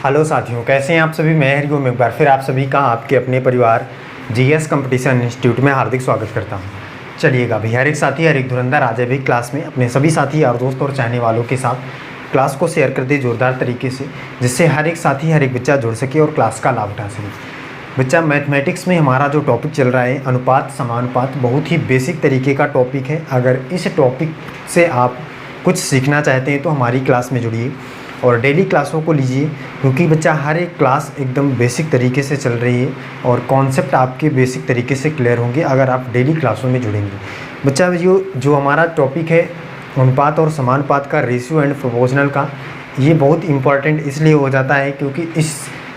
Hello साथियों, कैसे हैं आप सभी। मैं हरिओम एक बार फिर आप सभी का आपके अपने परिवार जीएस कंपटीशन इंस्टीट्यूट में हार्दिक स्वागत करता हूं। चलिएगा भाई, हर एक साथी हर एक धुरंधर आज भी क्लास में अपने सभी साथी यार दोस्त और चाहने वालों के साथ क्लास को शेयर कर दे जोरदार तरीके से, जिससे हर एक साथी हर एक बच्चा जुड़ सके और क्लास का लाभ उठा सके। बच्चा, मैथमेटिक्स में हमारा जो टॉपिक चल रहा है अनुपात समानुपात, बहुत ही बेसिक तरीके का टॉपिक है। अगर इस टॉपिक से आप कुछ सीखना चाहते हैं तो हमारी क्लास में जुड़िए और डेली क्लासों को लीजिए, क्योंकि बच्चा हर एक क्लास एकदम बेसिक तरीके से चल रही है और कॉन्सेप्ट आपके बेसिक तरीके से क्लियर होंगे अगर आप डेली क्लासों में जुड़ेंगे। बच्चा, जो हमारा टॉपिक है अनुपात और समानुपात का, रेशियो एंड प्रोपोर्शनल का, ये बहुत इंपॉर्टेंट इसलिए हो जाता है क्योंकि इस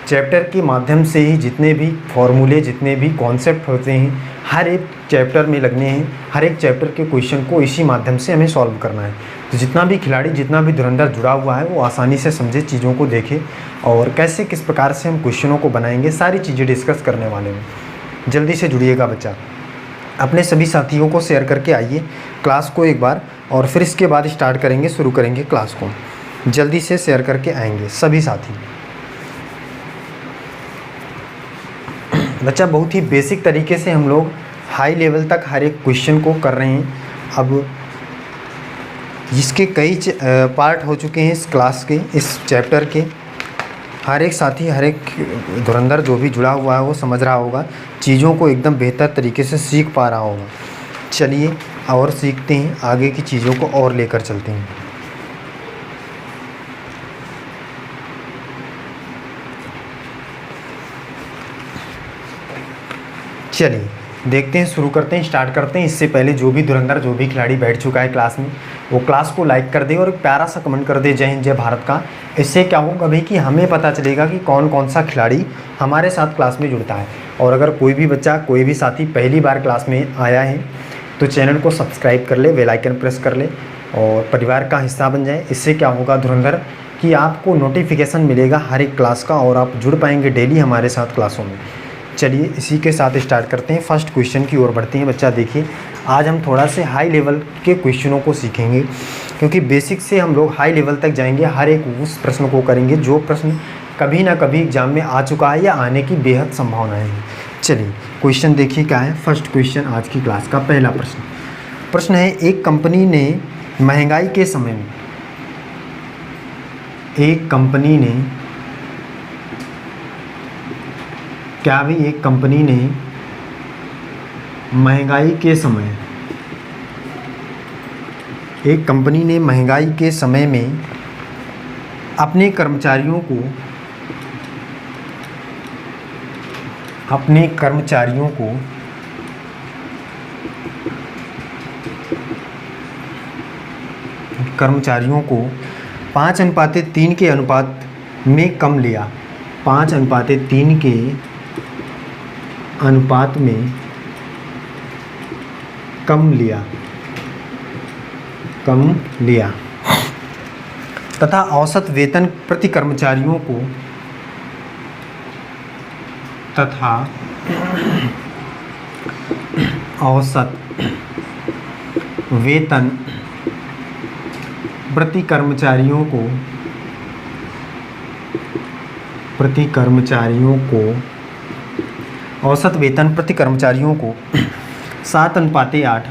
चैप्टर के माध्यम से ही जितने भी फॉर्मूले, जितने भी कॉन्सेप्ट होते हैं हर एक चैप्टर में लगने हैं। हर एक चैप्टर के क्वेश्चन को इसी माध्यम से हमें सॉल्व करना है। तो जितना भी खिलाड़ी, जितना भी धुरंधर जुड़ा हुआ है वो आसानी से समझे, चीज़ों को देखे और कैसे किस प्रकार से हम क्वेश्चनों को बनाएंगे, सारी चीज़ें डिस्कस करने वाले हैं। जल्दी से जुड़िएगा बच्चा, अपने सभी साथियों को शेयर करके आइए क्लास को एक बार, और फिर इसके बाद स्टार्ट करेंगे, शुरू करेंगे क्लास को। जल्दी से शेयर करके आएंगे सभी साथी। बच्चा, बहुत ही बेसिक तरीके से हम लोग हाई लेवल तक हर एक क्वेश्चन को कर रहे हैं। अब इसके कई पार्ट हो चुके हैं इस क्लास के, इस चैप्टर के। हर एक साथी, हर एक धुरंधर जो भी जुड़ा हुआ है वो समझ रहा होगा, चीज़ों को एकदम बेहतर तरीके से सीख पा रहा होगा। चलिए और सीखते हैं, आगे की चीज़ों को और लेकर चलते हैं। चलिए देखते हैं, शुरू करते हैं, स्टार्ट करते हैं। इससे पहले जो भी धुरंधर, जो भी खिलाड़ी बैठ चुका है क्लास में, वो क्लास को लाइक कर दे और एक प्यारा सा कमेंट कर दे, जय हिंद जय भारत का। इससे क्या होगा भाई कि हमें पता चलेगा कि कौन कौन सा खिलाड़ी हमारे साथ क्लास में जुड़ता है। और अगर कोई भी बच्चा, कोई भी साथी पहली बार क्लास में आया है तो चैनल को सब्सक्राइब कर ले, बेल आइकन प्रेस कर ले और परिवार का हिस्सा बन जाए। इससे क्या होगा धुरंधर कि आपको नोटिफिकेशन मिलेगा हर एक क्लास का और आप जुड़ पाएंगे डेली हमारे साथ क्लासों में। चलिए इसी के साथ स्टार्ट करते हैं, फर्स्ट क्वेश्चन की ओर बढ़ते हैं। बच्चा देखिए, आज हम थोड़ा से हाई लेवल के क्वेश्चनों को सीखेंगे, क्योंकि बेसिक से हम लोग हाई लेवल तक जाएंगे। हर एक उस प्रश्न को करेंगे जो प्रश्न कभी ना कभी एग्जाम में आ चुका है या आने की बेहद संभावनाएं हैं। चलिए क्वेश्चन देखिए क्या है। फर्स्ट क्वेश्चन आज की क्लास का पहला प्रश्न है, एक कंपनी ने महंगाई के समय में, एक कंपनी ने, क्या भी एक कंपनी ने महंगाई के समय, एक कंपनी ने महंगाई के समय में अपने कर्मचारियों को, कर्मचारियों को 5:3 के अनुपात में कम लिया। 5:3 के अनुपात में कम लिया तथा औसत वेतन प्रति कर्मचारियों को, औसत वेतन प्रति कर्मचारियों औसत वेतन प्रति कर्मचारियों को 7:8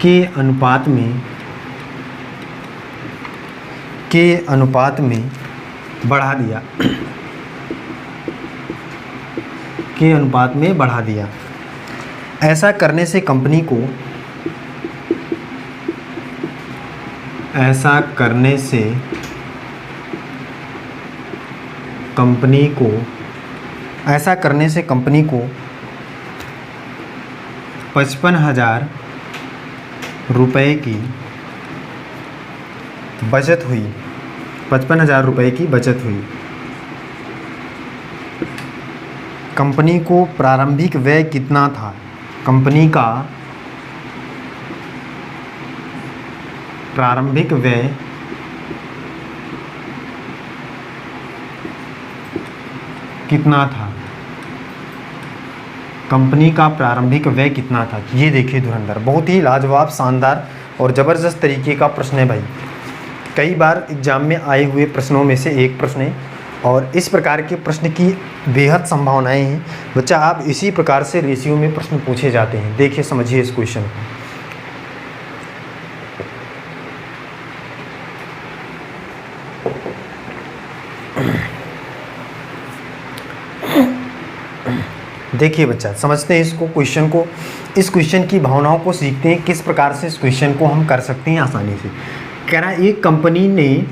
के अनुपात में बढ़ा दिया। ऐसा करने से कंपनी को, कंपनी को 55,000 रुपये की बचत हुई। 55,000 रुपये की बचत हुई। कंपनी को प्रारंभिक व्यय कितना था? कंपनी का प्रारंभिक व्यय कितना था? कंपनी का प्रारंभिक व्यय कितना था? ये देखिए धुरंधर, बहुत ही लाजवाब, शानदार और ज़बरदस्त तरीके का प्रश्न है भाई। कई बार एग्जाम में आए हुए प्रश्नों में से एक प्रश्न है और इस प्रकार के प्रश्न की बेहद संभावनाएं हैं। बच्चा आप इसी प्रकार से रेशियो में प्रश्न पूछे जाते हैं। देखिए समझिए इस क्वेश्चन को। देखिए बच्चा समझते हैं इसको, क्वेश्चन को, इस क्वेश्चन की भावनाओं को सीखते हैं, किस प्रकार से इस क्वेश्चन को हम कर सकते हैं आसानी से। कह रहा है एक कंपनी ने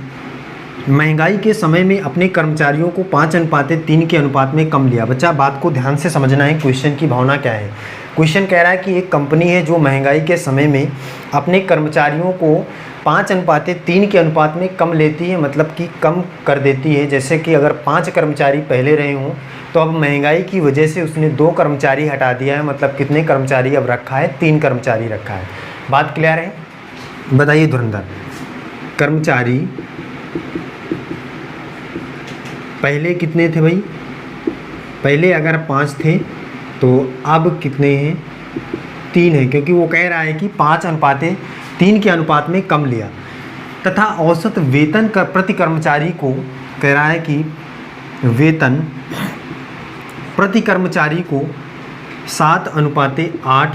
महंगाई के समय में अपने कर्मचारियों को 5:3 के अनुपात में कम लिया। बच्चा बात को ध्यान से समझना है, क्वेश्चन की भावना क्या है। क्वेश्चन कह रहा है कि एक कंपनी है जो महंगाई के समय में अपने कर्मचारियों को 5:3 के अनुपात में कम लेती है, मतलब कि कम कर देती है। जैसे कि अगर 5 कर्मचारी पहले रहे हों तो अब महंगाई की वजह से उसने 2 कर्मचारी हटा दिया है, मतलब कितने कर्मचारी अब रखा है, 3 कर्मचारी रखा है। बात क्लियर है? बताइए धुरंधर, कर्मचारी पहले कितने थे भाई? पहले अगर 5 थे तो अब कितने हैं? 3 हैं, क्योंकि वो कह रहा है कि 5:3 के अनुपात में कम लिया। तथा औसत वेतन प्रति कर्मचारी को कह रहा है कि वेतन प्रति कर्मचारी को 7:8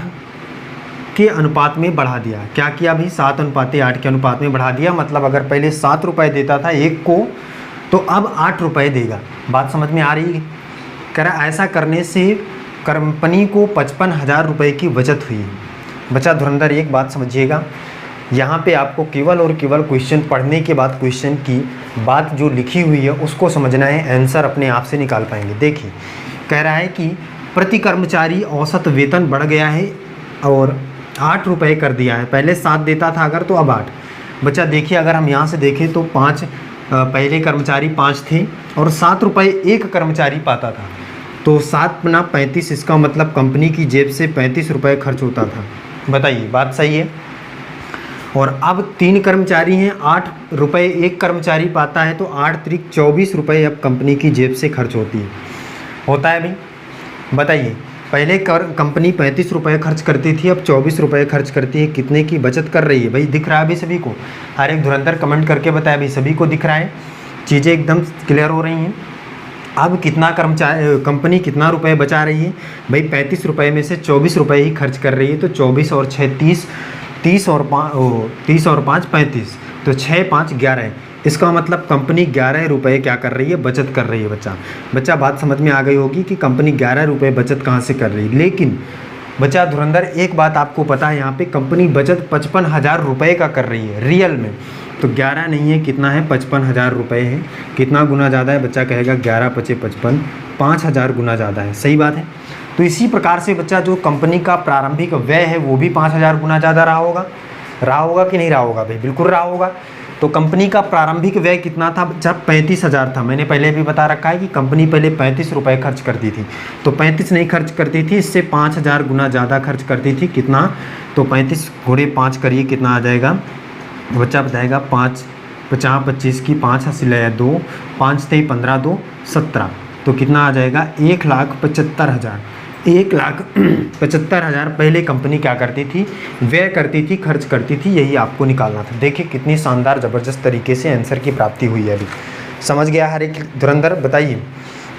के अनुपात में बढ़ा दिया। क्या किया भाई? 7:8 के अनुपात में बढ़ा दिया। मतलब अगर पहले 7 रुपये देता था एक को, तो अब 8 रुपये देगा। बात समझ में आ रही है? कह रहा ऐसा करने से कंपनी को 55,000 रुपये की बचत हुई। बच्चा धुरंधर एक बात समझिएगा, यहाँ पे आपको केवल और केवल क्वेश्चन पढ़ने के बाद क्वेश्चन की बात जो लिखी हुई है उसको समझना है, आंसर अपने आप से निकाल पाएंगे। देखिए कह रहा है कि प्रति कर्मचारी औसत वेतन बढ़ गया है और 8 रुपये कर दिया है। पहले 7 देता था अगर, तो अब 8। बच्चा देखिए अगर हम यहाँ से देखें तो पहले कर्मचारी 5 थे और 7 रुपये एक कर्मचारी पाता था, तो 7×35, इसका मतलब कंपनी की जेब से 35 रुपये खर्च होता था। बताइए बात सही है? और अब 3 कर्मचारी हैं, 8 रुपये एक कर्मचारी पाता है, तो 8×3 24 रुपये अब कंपनी की जेब से खर्च होता है भाई। बताइए पहले कंपनी 35 रुपये खर्च करती थी, अब 24 रुपये खर्च करती है। कितने की बचत कर रही है भाई? दिख रहा है अभी सभी को? हर एक धुरंधर कमेंट करके बताया भाई, सभी को दिख रहा है? चीज़ें एकदम क्लियर हो रही हैं। अब कितना कंपनी कितना रुपए बचा रही है भाई? 35 रुपये में से 24 रुपये ही खर्च कर रही है, तो 24 और 6 30, 30 और 5 35, तो 6 5 11। इसका मतलब कंपनी 11 रुपये क्या कर रही है? बचत कर रही है। बच्चा बात समझ में आ गई होगी कि कंपनी 11 रुपये बचत कहाँ से कर रही है। लेकिन बच्चा धुरंधर एक बात आपको पता है, यहाँ पे कंपनी बचत 55,000 रुपये का कर रही है रियल में। तो 11 नहीं है, कितना है? 55,000 रुपये है। कितना गुना ज़्यादा है? बच्चा कहेगा 11 × 5 = 55, 5,000 गुना ज़्यादा है। सही बात है। तो इसी प्रकार से बच्चा जो कंपनी का प्रारंभिक व्यय है वो भी 5,000 गुना ज़्यादा रहा होगा कि नहीं रहा होगा भाई? बिल्कुल रहा होगा। तो कंपनी का प्रारंभिक व्यय कितना था बच्चा? 35,000 था। मैंने पहले भी बता रखा है कि कंपनी पहले 35 रुपये खर्च करती थी, तो 35 नहीं खर्च करती थी, इससे 5,000 गुना ज़्यादा खर्च करती थी। कितना? तो 35 × 5 करिए, कितना आ जाएगा? बच्चा बताएगा 5 50 25 की 5 × 2, 5 × 15 2 17, तो कितना आ जाएगा? 1,75,000। 1,75,000 पहले कंपनी क्या करती थी? व्यय करती थी, खर्च करती थी। यही आपको निकालना था। देखिए कितनी शानदार ज़बरदस्त तरीके से आंसर की प्राप्ति हुई है। अभी समझ गया हर एक धुरंधर? बताइए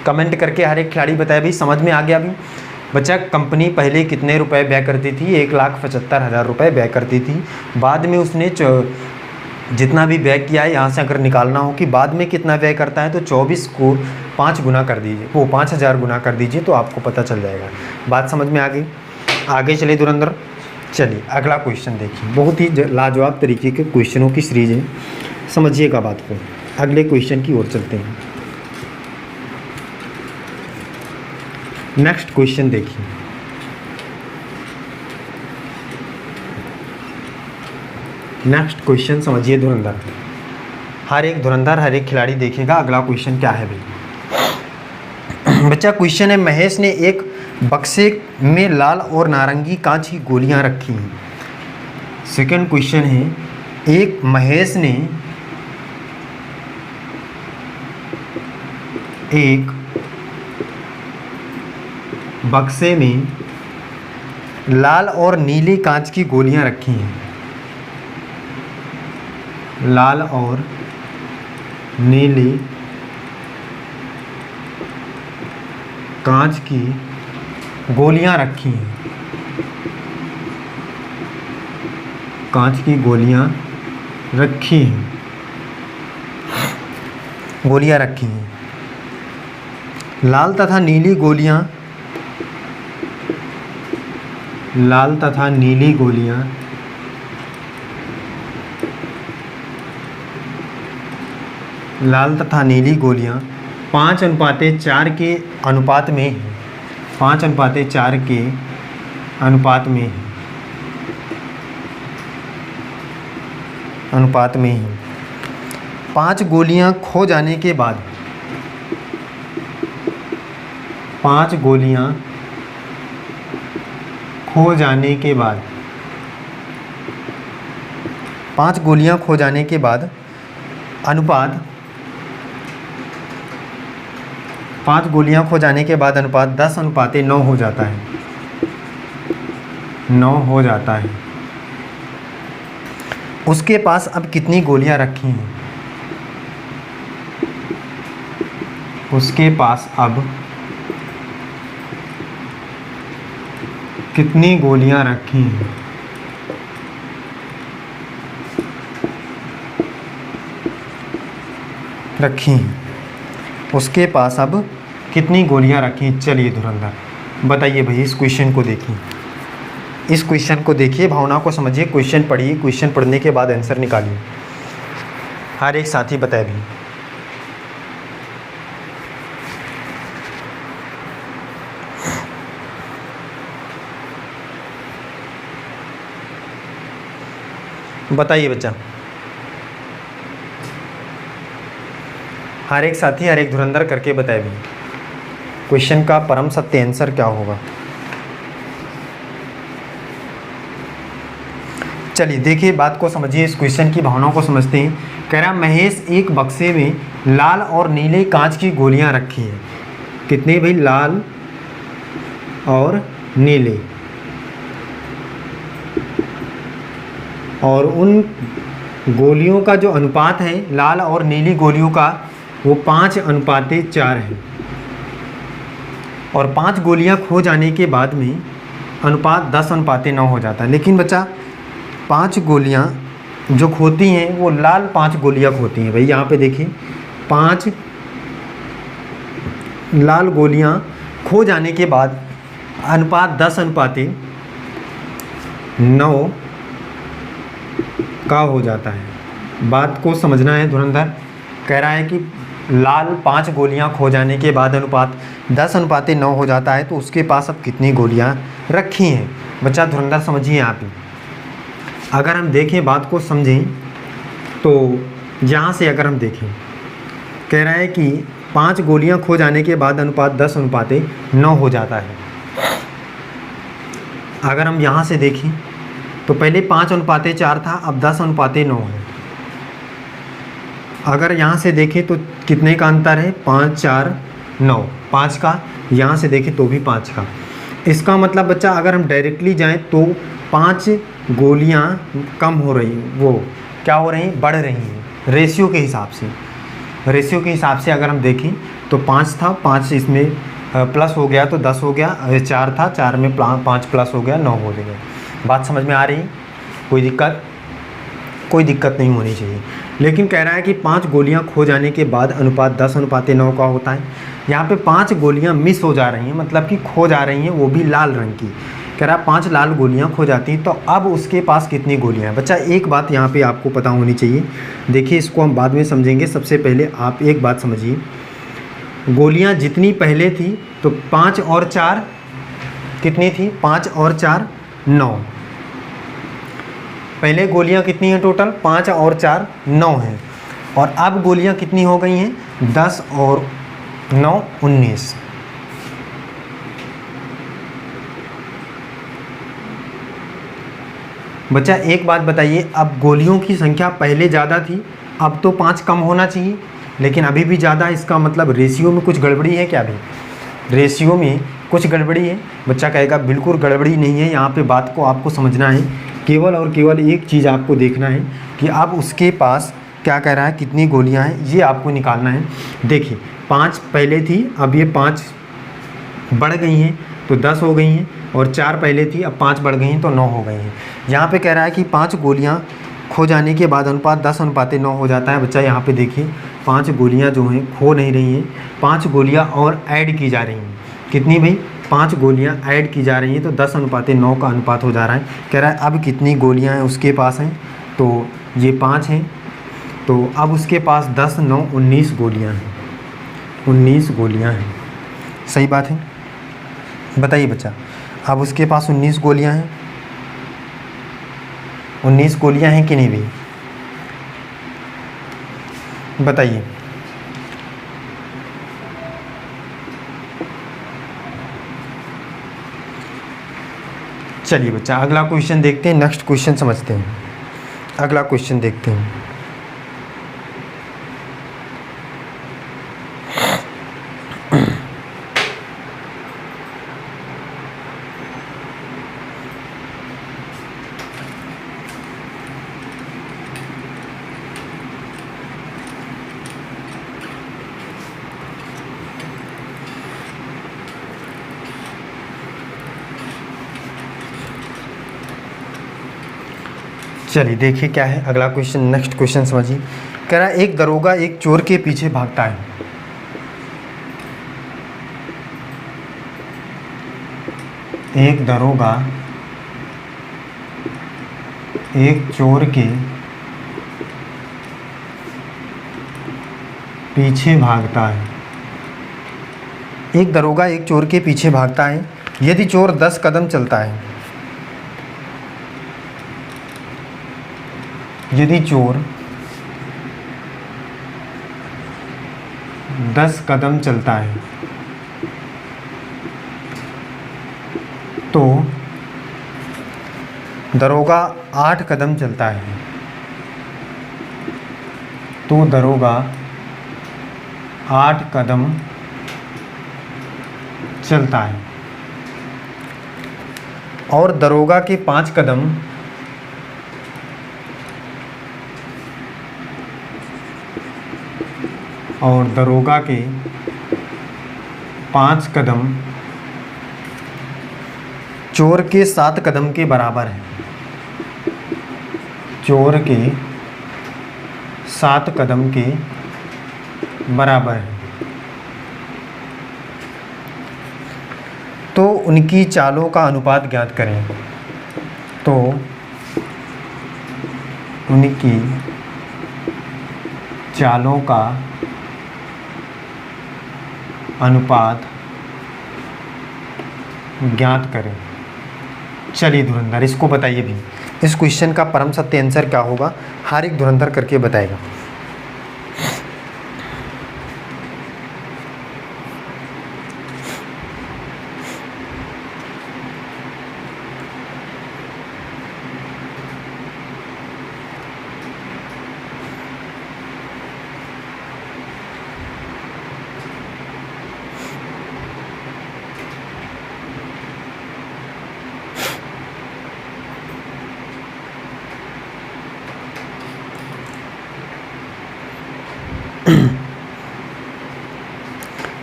कमेंट करके, हर एक खिलाड़ी बताए भाई समझ में आ गया अभी? बच्चा कंपनी पहले कितने रुपए व्यय करती थी? 1,75,000 रुपये व्यय करती थी। बाद में उसने जितना भी व्यय किया है, यहाँ से अगर निकालना हो कि बाद में कितना व्यय करता है, तो 24 को 5 गुना कर दीजिए, वो 5,000 गुना कर दीजिए, तो आपको पता चल जाएगा। बात समझ में आ गई? आगे चलिए धुरंधर। चलिए अगला क्वेश्चन देखिए, बहुत ही लाजवाब तरीके के क्वेश्चनों की सीरीज है, समझिएगा बात को। अगले क्वेश्चन की ओर चलते हैं। नेक्स्ट क्वेश्चन देखिए। नेक्स्ट क्वेश्चन समझिए धुरंधर। हर एक खिलाड़ी देखेगा अगला क्वेश्चन क्या है भाई। बच्चा क्वेश्चन है, महेश ने एक बक्से में लाल और नारंगी कांच की गोलियां रखी हैं। सेकंड क्वेश्चन है, एक महेश ने एक बक्से में लाल और नीले कांच की गोलियां रखी हैं। लाल और नीली कांच की गोलियां रखी हैं, कांच की गोलियां रखी हैं, गोलियां रखी हैं। लाल तथा नीली गोलियां, लाल तथा नीली गोलियां लाल तथा नीली गोलियां 5:4 के अनुपात में है, 5:4 के अनुपात में है, अनुपात में है। 5 गोलियां खो जाने के बाद, 5 गोलियां खो जाने के बाद, 5 गोलियां खो जाने के बाद अनुपात, 5 गोलियां खो जाने के बाद अनुपात 10:9 हो जाता है, 9 हो जाता है। उसके पास अब कितनी गोलियां रखी हैं? उसके पास अब कितनी गोलियां रखी हैं? रखी हैं। उसके पास अब कितनी गोलियां रखी हैं? चलिए धुरंधर बताइए भाई, इस क्वेश्चन को देखिए, इस क्वेश्चन को देखिए, भावना को समझिए, क्वेश्चन पढ़िए, क्वेश्चन पढ़ने के बाद आंसर निकालिए। हर एक साथी बताए भी। बताइए बच्चा, हर एक साथी हर एक धुरंधर करके बताए भी क्वेश्चन का परम सत्य आंसर क्या होगा। चलिए देखिए, बात को समझिए, इस क्वेश्चन की भावनाओं को समझते हैं। कह रहा महेश एक बक्से में लाल और नीले कांच की गोलियां रखी हैं। कितने भाई? लाल और नीले, और उन गोलियों का जो अनुपात है लाल और नीली गोलियों का वो 5:4 है। और 5 गोलियां खो जाने के बाद में अनुपात 10:9 हो जाता है। लेकिन बच्चा 5 गोलियां जो खोती हैं वो लाल 5 गोलियां खोती हैं। भाई यहाँ पे देखिए, 5 लाल गोलियां खो जाने के बाद अनुपात 10:9 का हो जाता है। बात को समझना है धुरंधर। कह रहा है कि लाल 5 गोलियां खो जाने के बाद अनुपात 10:9 हो जाता है, तो उसके पास अब कितनी गोलियां रखी हैं? बच्चा धुरंधर समझिए आप ही। अगर हम देखें, बात को समझें, तो यहाँ से अगर हम देखें, कह रहा है कि 5 गोलियां खो जाने के बाद अनुपात 10:9 हो जाता है। अगर हम यहाँ से देखें तो पहले 5:4 था, अब 10:9 है। अगर यहाँ से देखें तो कितने का अंतर है? 5, 4, 9, 5 का। यहाँ से देखें तो भी 5 का। इसका मतलब बच्चा अगर हम डायरेक्टली जाएं तो 5 गोलियां कम हो रही, वो क्या हो रही हैं? बढ़ रही हैं रेशियो के हिसाब से। रेशियो के हिसाब से अगर हम देखें तो 5 था, 5 इसमें प्लस हो गया तो 10 हो गया, 4 था, 4 में 5 प्लस हो गया, 9 हो गया। बात समझ में आ रही? कोई दिक्कत? कोई दिक्कत नहीं होनी चाहिए। लेकिन कह रहा है कि 5 गोलियां खो जाने के बाद अनुपात 10:9 का होता है। यहाँ पे 5 गोलियां मिस हो जा रही हैं, मतलब कि खो जा रही हैं, वो भी लाल रंग की। कह रहा है 5 लाल गोलियां खो जाती हैं, तो अब उसके पास कितनी गोलियां हैं? बच्चा एक बात यहाँ पे आपको पता होनी चाहिए। देखिए, इसको हम बाद में समझेंगे, सबसे पहले आप एक बात समझिए। गोलियाँ जितनी पहले थी तो 5 और 4 कितनी थी? 5 और 4 9। पहले गोलियां कितनी हैं टोटल? 5 और 4 9 हैं। और अब गोलियां कितनी हो गई हैं? 10 और 9 19। बच्चा एक बात बताइए, अब गोलियों की संख्या पहले ज़्यादा थी, अब तो 5 कम होना चाहिए, लेकिन अभी भी ज़्यादा। इसका मतलब रेशियो में कुछ गड़बड़ी है क्या? भी रेशियो में कुछ गड़बड़ी है? बच्चा कहेगा बिल्कुल गड़बड़ी नहीं है। यहाँ पे बात को आपको समझना है, केवल और केवल एक चीज़ आपको देखना है कि अब उसके पास क्या कह रहा है, कितनी गोलियां हैं, ये आपको निकालना है। देखिए 5 पहले थी, अब ये 5 बढ़ गई हैं तो 10 हो गई हैं, और 4 पहले थी, अब 5 बढ़ गई हैं तो 9 हो गई हैं। यहाँ पे कह रहा है कि 5 गोलियाँ खो जाने के बाद अनुपात 10:9 हो जाता है। बच्चा यहाँ पे देखिए 5 गोलियाँ जो हैं खो नहीं रही हैं, 5 गोलियाँ और ऐड की जा रही हैं। कितनी भाई, 5 गोलियाँ ऐड की जा रही हैं, तो 10:9 का अनुपात हो जा रहा है। कह रहा है अब कितनी गोलियाँ हैं उसके पास हैं, तो ये 5 हैं, तो अब उसके पास 10, 9, 19 गोलियाँ हैं, 19 गोलियाँ हैं। सही बात है, बताइए बच्चा। अब उसके पास 19 गोलियाँ हैं, 19 गोलियाँ हैं कि नहीं भाई, बताइए। चलिए बच्चा अगला क्वेश्चन देखते हैं, नेक्स्ट क्वेश्चन समझते हैं। अगला क्वेश्चन देखते हैं। चलिए देखिए क्या है अगला क्वेश्चन, नेक्स्ट क्वेश्चन समझिए। कह रहा है एक दरोगा एक चोर के पीछे भागता है। एक दरोगा एक चोर के पीछे भागता है। एक दरोगा एक चोर के पीछे भागता है। यदि चोर 10 कदम चलता है, यदि चोर 10 कदम चलता है तो दरोगा 8 कदम चलता है, तो दरोगा 8 कदम चलता है, और दरोगा के 5 कदम और दरोगा के 5 कदम चोर के 7 कदम के बराबर है। चोर के 7 कदम के बराबर है, तो उनकी चालों का अनुपात ज्ञात करें। तो उनकी चालों का अनुपात ज्ञात करें। चलिए धुरंधर इसको बताइए भी, इस क्वेश्चन का परम सत्य आंसर क्या होगा, हर एक धुरंधर करके बताएगा।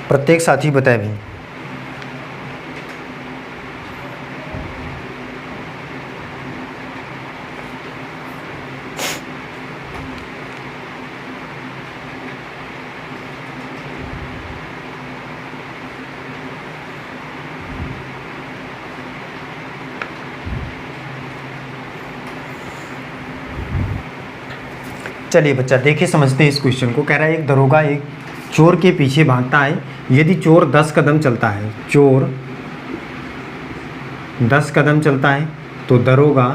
प्रत्येक साथी बताए भी। चलिए बच्चा देखिए समझते हैं इस क्वेश्चन को। कह रहा है एक दरोगा एक चोर के पीछे भागता है। यदि चोर 10 कदम चलता है, चोर 10 कदम चलता है तो दरोगा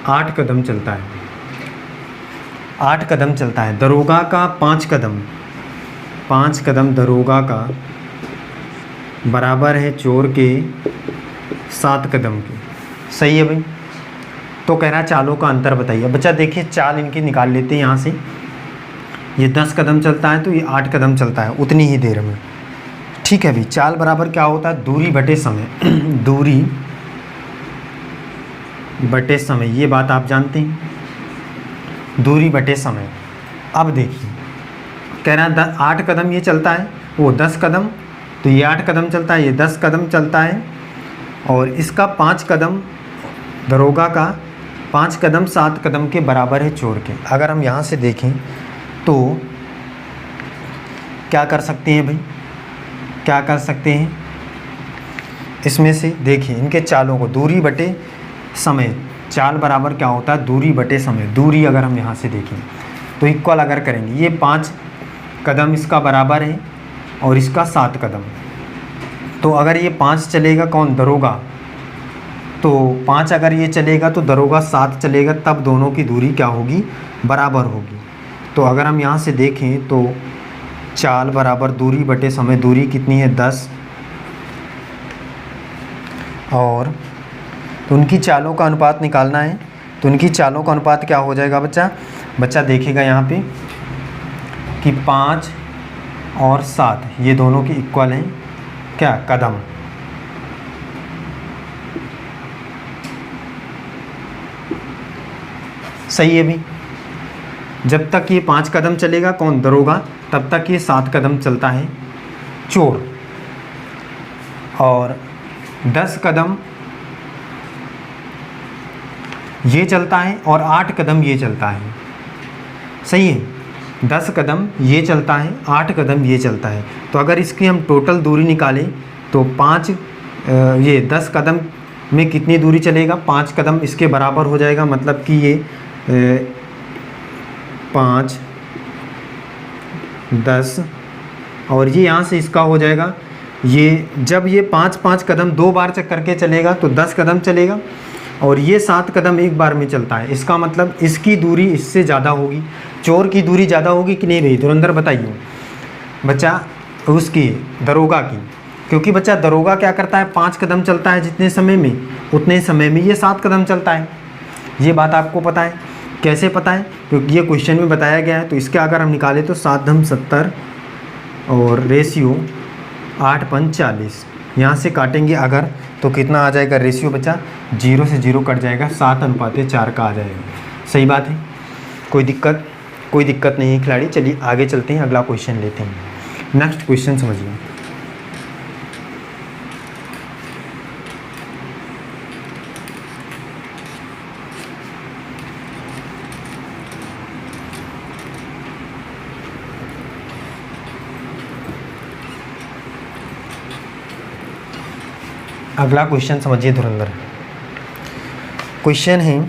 8 कदम चलता है। 8 कदम चलता है। दरोगा का 5 कदम दरोगा का बराबर है चोर के 7 कदम के। सही है भाई। तो कह रहा है चालों का अंतर बताइए। बच्चा देखिए चाल इनकी निकाल लेते हैं यहाँ से। ये 10 कदम चलता है तो ये 8 कदम चलता है उतनी ही देर में। ठीक है भाई। चाल बराबर क्या होता है, दूरी बटे समय। दूरी बटे समय, ये बात आप जानते हैं, दूरी बटे समय। अब देखिए कह रहा है 8 कदम ये चलता है, वो 10 कदम, तो ये 8 कदम चलता है, ये 10 कदम चलता है, और इसका 5 कदम, दरोगा का 5 कदम 7 कदम के बराबर है चोर के। अगर हम यहाँ से देखें तो क्या कर सकते हैं भाई, क्या कर सकते हैं इसमें से, देखिए इनके चालों को, दूरी बटे समय, चाल बराबर क्या होता है, दूरी बटे समय। दूरी अगर हम यहाँ से देखें तो इक्वल अगर करेंगे, ये 5 कदम इसका बराबर है और इसका 7 कदम, तो अगर ये 5 चलेगा कौन, दरोगा, तो 5 अगर ये चलेगा तो दरोगा 7 चलेगा, तब दोनों की दूरी क्या होगी, बराबर होगी। तो अगर हम यहाँ से देखें तो चाल बराबर दूरी बटे समय, दूरी कितनी है 10, और तो उनकी चालों का अनुपात निकालना है, तो उनकी चालों का अनुपात क्या हो जाएगा बच्चा देखेगा यहाँ पे कि 5 और 7 ये दोनों के इक्वल हैं क्या, कदम। सही है भी, जब तक ये 5 कदम चलेगा कौन, दरोगा, तब तक ये 7 कदम चलता है चोर, और 10 कदम ये चलता है और 8 कदम ये चलता है। सही है, 10 कदम ये चलता है, 8 कदम ये चलता है। तो अगर इसकी हम टोटल दूरी निकालें तो 10 कदम में कितनी दूरी चलेगा, 5 कदम इसके बराबर हो जाएगा, मतलब कि ये 5 10 और ये यहाँ से इसका हो जाएगा, ये जब ये 5 कदम 2 बार चक्कर के चलेगा तो 10 कदम चलेगा, और ये 7 कदम एक बार में चलता है। इसका मतलब इसकी दूरी इससे ज़्यादा होगी, चोर की दूरी ज़्यादा होगी कि नहीं भाई, धुरंधर बताइए बच्चा, उसकी दरोगा की, क्योंकि बच्चा दरोगा क्या करता है, 5 कदम चलता है जितने समय में, उतने समय में ये 7 कदम चलता है। ये बात आपको पता है, कैसे पता है, क्योंकि ये क्वेश्चन में बताया गया है। तो इसके अगर हम निकालें तो 7 × 70 और रेशियो 8 × 5 = 40, यहाँ से काटेंगे अगर तो कितना आ जाएगा रेशियो बच्चा, 0 से 0 कट जाएगा, 7:4 का आ जाएगा। सही बात है, कोई दिक्कत नहीं है खिलाड़ी। चलिए आगे चलते हैं, अगला क्वेश्चन लेते हैं। नेक्स्ट क्वेश्चन समझिए, अगला क्वेश्चन समझिए धुरंधर। क्वेश्चन है,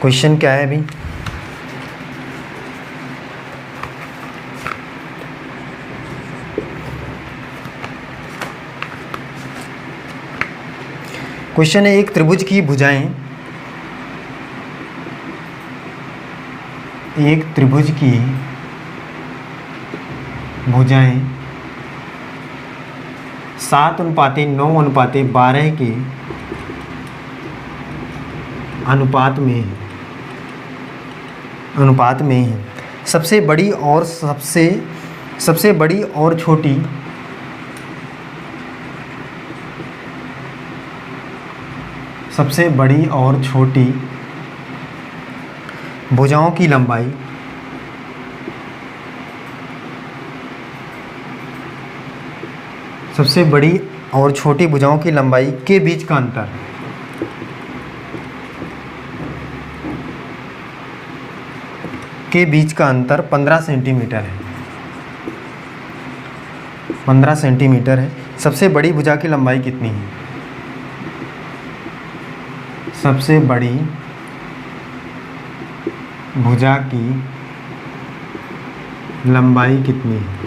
क्वेश्चन क्या है अभी, क्वेश्चन है, एक त्रिभुज की भुजाएं, एक त्रिभुज की भुजाएं 7:9:12 के अनुपात में है। सबसे बड़ी और सबसे बड़ी और छोटी भुजाओं की लंबाई सबसे बड़ी और छोटी भुजाओं की लंबाई के बीच का अंतर, के बीच का अंतर 15 सेंटीमीटर है। 15 सेंटीमीटर है। सबसे बड़ी भुजा की लंबाई कितनी है? सबसे बड़ी भुजा की लंबाई कितनी है?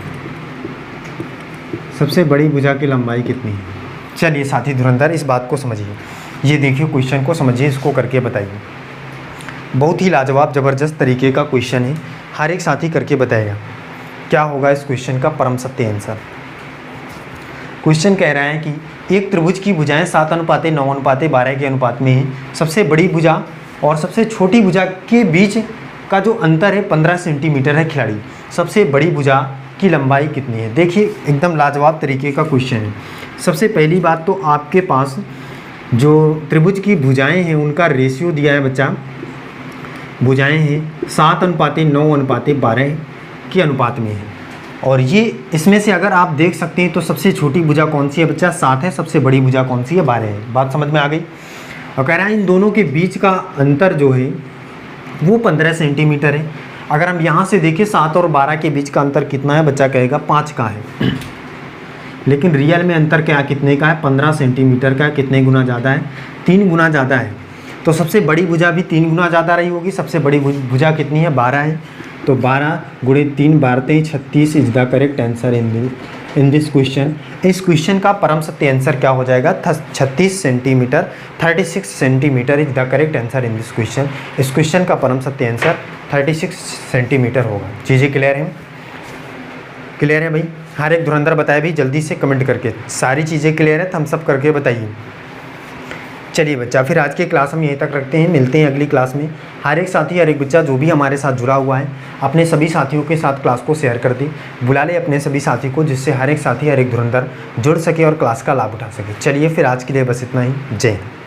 सबसे बड़ी भुजा की लंबाई कितनी है? चलिए साथी धुरंधर इस बात को समझिए। ये देखिए क्वेश्चन को समझिए, इसको करके बताइए। बहुत ही लाजवाब ज़बरदस्त तरीके का क्वेश्चन है, हर एक साथी करके बताएगा। क्या होगा इस क्वेश्चन का परम सत्य आंसर। क्वेश्चन कह रहा है कि एक त्रिभुज की भुजाएं 7:9:12 के अनुपात में है। सबसे बड़ी भुजा और सबसे छोटी भुजा के बीच का जो अंतर है 15 सेंटीमीटर है खिलाड़ी। सबसे बड़ी भुजा की लंबाई कितनी है। देखिए एकदम लाजवाब तरीके का क्वेश्चन है। सबसे पहली बात तो आपके पास जो त्रिभुज की भुजाएं हैं उनका रेशियो दिया है बच्चा। भुजाएं हैं 7:9:12 के अनुपात में है, और ये इसमें से अगर आप देख सकते हैं तो सबसे छोटी भुजा कौन सी है बच्चा, 7 है। सबसे बड़ी भुजा कौन सी है, 12 है। बात समझ में आ गई। और कह रहा है इन दोनों के बीच का अंतर जो है वो 15 सेंटीमीटर है। अगर हम यहाँ से देखें 7 और 12 के बीच का अंतर कितना है, बच्चा कहेगा 5 का है। लेकिन रियल में अंतर क्या कितने का है, 15 सेंटीमीटर का। कितने गुना ज़्यादा है, 3 गुना ज़्यादा है। तो सबसे बड़ी भुजा भी 3 गुना ज़्यादा रही होगी। सबसे बड़ी भुजा कितनी है, 12 है। तो 12 गुणे 3 12 36 is the correct answer in this question. इस क्वेश्चन का परम सत्य आंसर क्या हो जाएगा, 36 centimetre. 36 centimetre is the correct answer in this question. इस क्वेश्चन का परम सत्य आंसर 36 सेंटीमीटर होगा। चीज़ें क्लियर हैं, क्लियर है भाई। हर एक धुरंधर बताए भी जल्दी से कमेंट करके, सारी चीज़ें क्लियर है, थम्स अप करके बताइए। चलिए बच्चा, फिर आज की क्लास हम यहीं तक रखते हैं, मिलते हैं अगली क्लास में। हर एक साथी, हर एक बच्चा जो भी हमारे साथ जुड़ा हुआ है अपने सभी साथियों के साथ क्लास को शेयर कर दे, बुला ले अपने सभी साथी को, जिससे हर एक साथी, हर एक धुरंधर जुड़ सके और क्लास का लाभ उठा सके। चलिए फिर आज के लिए बस इतना ही। जय हिंद।